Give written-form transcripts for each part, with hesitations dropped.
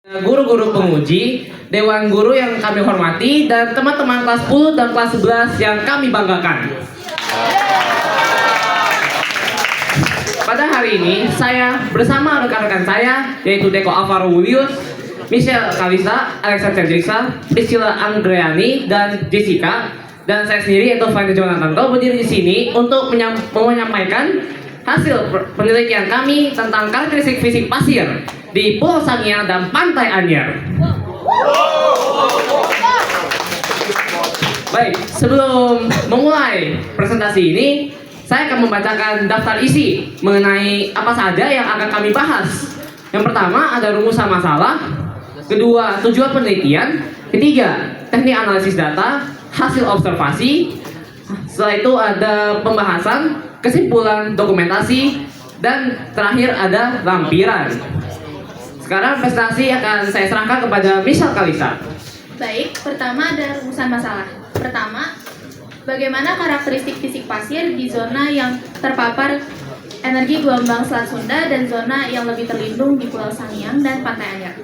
Guru-guru penguji, dewan guru yang kami hormati, dan teman-teman kelas 10 dan kelas 11 yang kami banggakan. Pada hari ini, saya bersama rekan-rekan saya, yaitu Deko Alvaro Wulius, Michelle Kalisa, Alexa Cendriksa, Priscilla Anggreni, dan Jessica, dan saya sendiri yaitu Fandi Jonathanto berdiri di sini untuk menyampaikan hasil penelitian kami tentang karakteristik fisik pasir di Pulau Sangiang dan Pantai Anyer. Baik, sebelum memulai presentasi ini, saya akan membacakan daftar isi mengenai apa saja yang akan kami bahas. Yang pertama ada rumusan masalah, kedua tujuan penelitian, ketiga teknik analisis data, hasil observasi, setelah itu ada pembahasan, kesimpulan, dokumentasi, dan terakhir ada lampiran. Sekarang presentasi akan saya serahkan kepada Michelle Kalisa. Baik, pertama ada rumusan masalah. Pertama, bagaimana karakteristik fisik pasir di zona yang terpapar energi gelombang Selat Sunda dan zona yang lebih terlindung di Pulau Sangiang dan Pantai Anyer.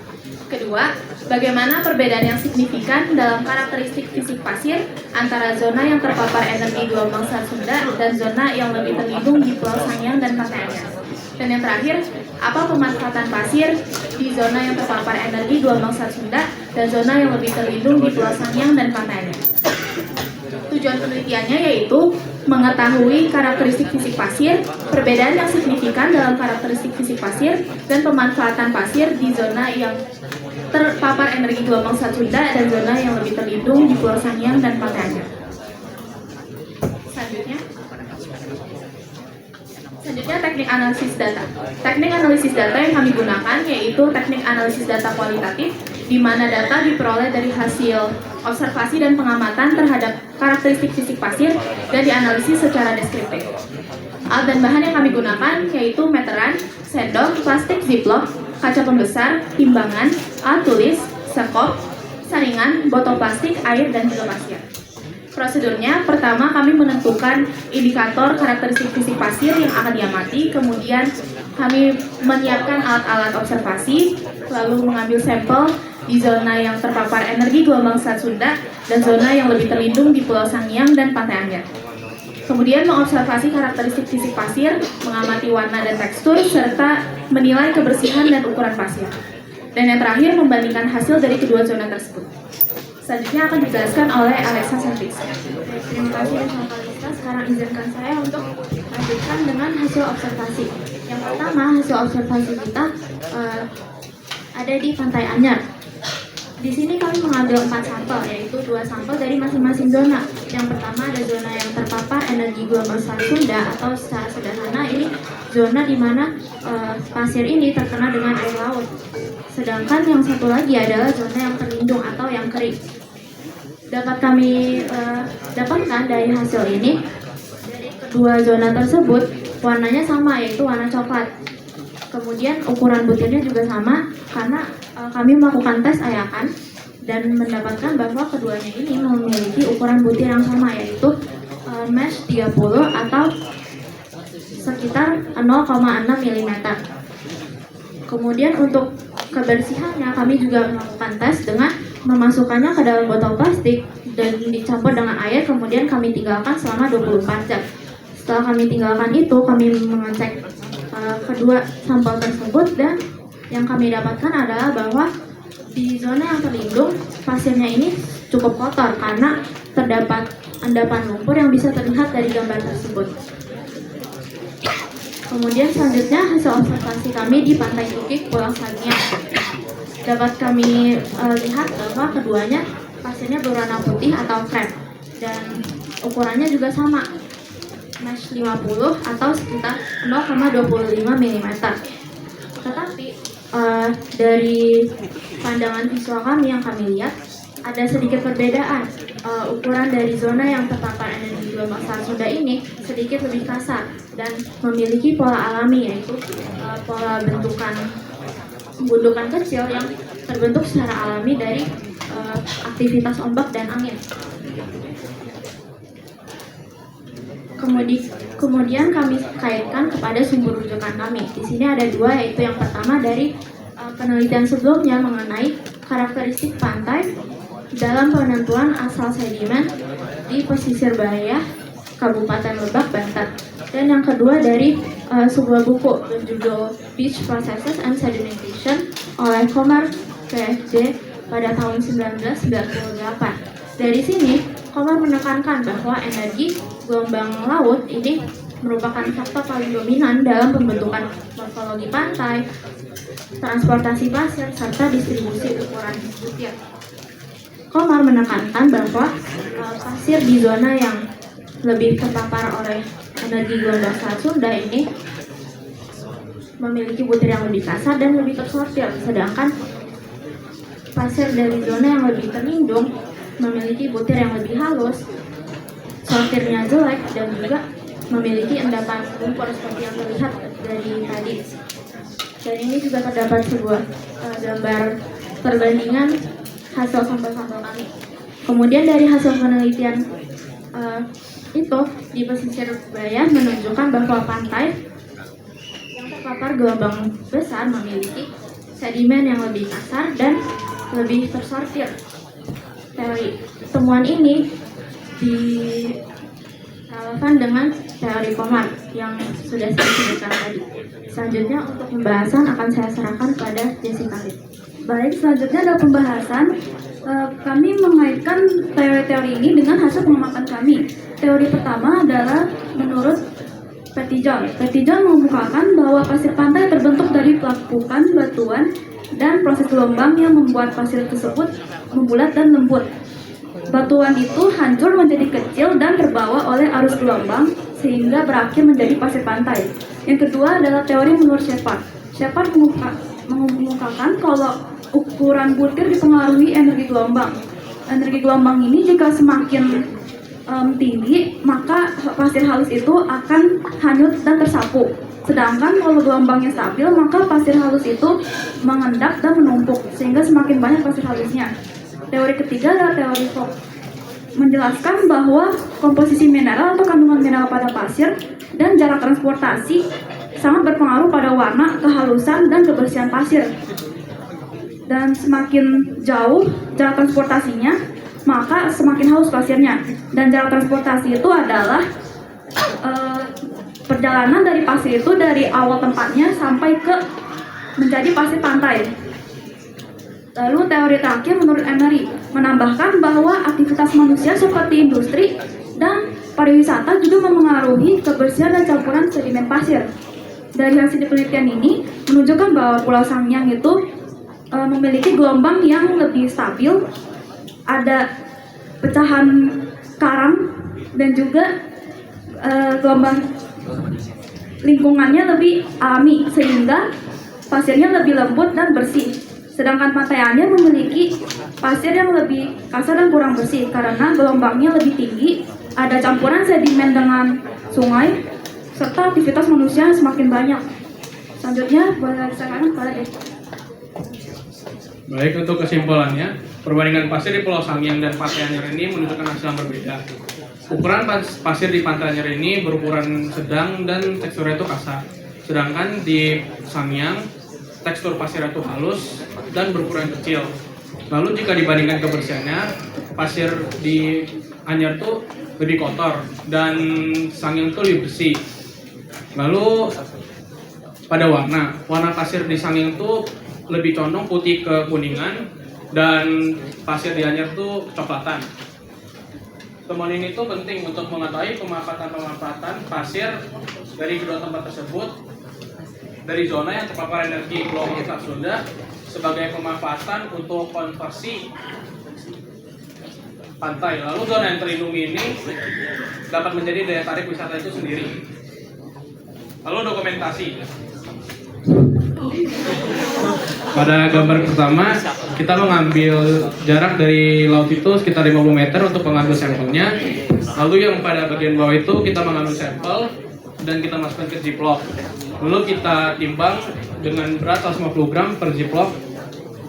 Kedua, bagaimana perbedaan yang signifikan dalam karakteristik fisik pasir antara zona yang terpapar energi gelombang Selat Sunda dan zona yang lebih terlindung di Pulau Sangiang dan Pantai Anyer. Dan yang terakhir, apa pemanfaatan pasir di zona yang terpapar energi gelombang Selat Sunda dan zona yang lebih terlindung di Pulau Sangiang dan Pantai Anyer. Tujuan penelitiannya yaitu mengetahui karakteristik fisik pasir, perbedaan yang signifikan dalam karakteristik fisik pasir, dan pemanfaatan pasir di zona yang terpapar energi gelombang Selat Sunda dan zona yang lebih terlindung di Pulau Sangiang dan Pantai Anyer. Selanjutnya teknik analisis data. Teknik analisis data yang kami gunakan yaitu teknik analisis data kualitatif, di mana data diperoleh dari hasil observasi dan pengamatan terhadap karakteristik fisik pasir dan dianalisis secara deskriptif. Alat dan bahan yang kami gunakan yaitu meteran, sendok, plastik ziplock, kaca pembesar, timbangan, alat tulis, sekop, saringan, botol plastik, air, dan juga pasir. Prosedurnya, pertama kami menentukan indikator karakteristik fisik pasir yang akan diamati, kemudian kami menyiapkan alat-alat observasi, lalu mengambil sampel di zona yang terpapar energi gelombang Selat Sunda dan zona yang lebih terlindung di Pulau Sangiang dan Pantai Anyer. Kemudian mengobservasi karakteristik fisik pasir, mengamati warna dan tekstur, serta menilai kebersihan dan ukuran pasir. Dan yang terakhir, membandingkan hasil dari kedua zona tersebut. Selanjutnya akan dijelaskan oleh Alexa Cendriksa. Terima kasih Michelle Kalisa. Sekarang izinkan saya untuk lanjutkan dengan hasil observasi. Yang pertama, hasil observasi kita ada di Pantai Anyer. Di sini kami mengambil 4 sampel, yaitu 2 sampel dari masing-masing zona. Yang pertama ada zona yang terpapar energi gelombang Selat Sunda, atau secara sederhana ini zona di mana pasir ini terkena dengan air laut. Sedangkan yang satu lagi adalah zona yang terlindung atau yang kering. Dapat kami dapatkan dari hasil ini, dari kedua zona tersebut warnanya sama, yaitu warna coklat. Kemudian ukuran butirnya juga sama, karena kami melakukan tes ayakan dan mendapatkan bahwa keduanya ini memiliki ukuran butir yang sama, yaitu mesh 30 atau sekitar 0,6 mm. Kemudian untuk kebersihannya kami juga melakukan tes dengan memasukkannya ke dalam botol plastik dan dicampur dengan air, kemudian kami tinggalkan selama 24 jam. Setelah kami tinggalkan itu, kami mengecek kedua sampel tersebut, dan yang kami dapatkan adalah bahwa di zona yang terlindung pasirnya ini cukup kotor karena terdapat endapan lumpur yang bisa terlihat dari gambar tersebut. Kemudian selanjutnya hasil observasi kami di Pantai Tukik, Pulau Sangiang. Dapat kami lihat bahwa keduanya pasirnya berwarna putih atau krem dan ukurannya juga sama, mesh 50 atau sekitar 0,25 mm. Tetapi dari pandangan visual kami yang kami lihat, ada sedikit perbedaan. Ukuran dari zona yang terpapar energi gelombang Selat Sunda ini sedikit lebih kasar dan memiliki pola alami, yaitu pola bentukan gundukan kecil yang terbentuk secara alami dari aktivitas ombak dan angin. Kemudian kami kaitkan kepada sumber rujukan kami. Di sini ada 2, yaitu yang pertama dari penelitian sebelumnya mengenai karakteristik pantai dalam penentuan asal sedimen di pesisir Bahia, Kabupaten Lebak, Banten. Dan yang kedua dari sebuah buku berjudul Beach Processes and Sedimentation oleh Komar PhD pada tahun 1998. Dari sini, Komar menekankan bahwa energi gelombang laut ini merupakan faktor paling dominan dalam pembentukan morfologi pantai, transportasi pasir, serta distribusi ukuran butir. Komar menekankan bahwa pasir di zona yang lebih terpapar oleh energi gelombang Selat Sunda ini memiliki butir yang lebih kasar dan lebih tersortir, sedangkan pasir dari zona yang lebih terlindung memiliki butir yang lebih halus, sortirnya jelek, dan juga memiliki endapan lumpur seperti yang terlihat dari tadi. Dan ini juga terdapat sebuah gambar perbandingan hasil sampel-sampel kami. Kemudian dari hasil penelitian itu di pesisir Bahia menunjukkan bahwa pantai yang terpapar gelombang besar memiliki sedimen yang lebih kasar dan lebih tersortir. Teori temuan ini direlevan dengan teori Komar yang sudah saya sebutkan tadi. Selanjutnya untuk pembahasan akan saya serahkan kepada Jessica. Baik, selanjutnya ada pembahasan. Kami mengaitkan teori-teori ini dengan hasil pengamatan kami. Teori pertama adalah menurut Pettyjohn. Pettyjohn mengemukakan bahwa pasir pantai terbentuk dari pelapukan batuan dan proses gelombang yang membuat pasir tersebut membulat dan lembut. Batuan itu hancur menjadi kecil dan terbawa oleh arus gelombang sehingga berakhir menjadi pasir pantai. Yang kedua adalah teori menurut Shepard. Shepard mengemukakan kalau ukuran butir dipengaruhi energi gelombang. Energi gelombang ini jika semakin tinggi, maka pasir halus itu akan hanyut dan tersapu. Sedangkan kalau gelombangnya stabil, maka pasir halus itu mengendap dan menumpuk, sehingga semakin banyak pasir halusnya. Teori ketiga adalah teori Fock, menjelaskan bahwa komposisi mineral atau kandungan mineral pada pasir dan jarak transportasi sangat berpengaruh pada warna, kehalusan, dan kebersihan pasir. Dan semakin jauh jarak transportasinya, maka semakin halus pasirnya. Dan jarak transportasi itu adalah perjalanan dari pasir itu dari awal tempatnya sampai ke menjadi pasir pantai. Lalu teori terakhir menurut Emery menambahkan bahwa aktivitas manusia seperti industri dan pariwisata juga memengaruhi kebersihan dan campuran sedimen pasir. Dari hasil penelitian ini menunjukkan bahwa Pulau Sangiang itu memiliki gelombang yang lebih stabil, ada pecahan karang, dan juga gelombang lingkungannya lebih alami sehingga pasirnya lebih lembut dan bersih. Sedangkan pantai Anyer memiliki pasir yang lebih kasar dan kurang bersih karena gelombangnya lebih tinggi, ada campuran sedimen dengan sungai, serta aktivitas manusia yang semakin banyak. Selanjutnya boleh silakan kepada Baik, untuk kesimpulannya, perbandingan pasir di Pulau Sangiang dan Pantai Anyer ini menunjukkan hasil yang berbeda. Ukuran pasir di Pantai Anyer ini berukuran sedang dan teksturnya itu kasar. Sedangkan di Sangiang, tekstur pasirnya itu halus dan berukuran kecil. Lalu jika dibandingkan kebersihannya, pasir di Anyer itu lebih kotor dan Sangiang itu lebih bersih. Lalu pada warna pasir di Sangiang itu lebih condong putih ke kuningan dan pasir di Anyer itu coklatan. Temuan ini tuh penting untuk mengetahui pemanfaatan pasir dari kedua tempat tersebut dari zona yang terpapar energi gelombang Selat Sunda sebagai pemanfaatan untuk konversi pantai. Lalu zona yang terlindungi ini dapat menjadi daya tarik wisata itu sendiri. Lalu dokumentasi. Pada gambar pertama, kita mengambil jarak dari laut itu sekitar 50 meter untuk mengambil sampelnya. Lalu yang pada bagian bawah itu kita mengambil sampel dan kita masukkan ke ziplock. Lalu kita timbang dengan berat 150 gram per ziplock.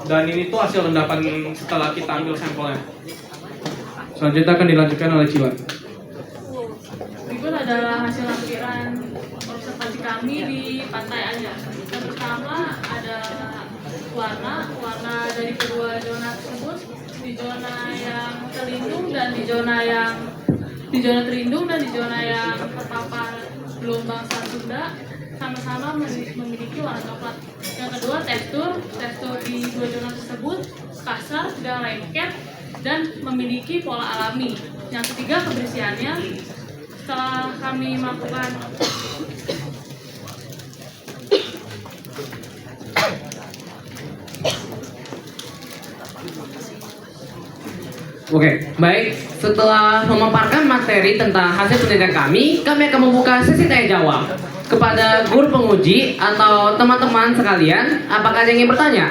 Dan ini tuh hasil endapan setelah kita ambil sampelnya. Selanjutnya akan dilanjutkan oleh Ciwan. Berikut adalah hasil lampiran observasi kami di Pantai Anyer. Yang pertama ada warna dari kedua zona tersebut di zona yang terlindung dan di zona terlindung dan di zona yang terpapar gelombang Selat Sunda sama-sama memiliki warna coklat. Yang kedua, tekstur di dua zona tersebut kasar dan lengket dan memiliki pola alami. Yang ketiga, kebersihannya. Setelah kami melakukan Oke, baik. Setelah memaparkan materi tentang hasil penelitian kami akan membuka sesi tanya jawab. Kepada guru penguji atau teman-teman sekalian, apakah ada yang ingin bertanya?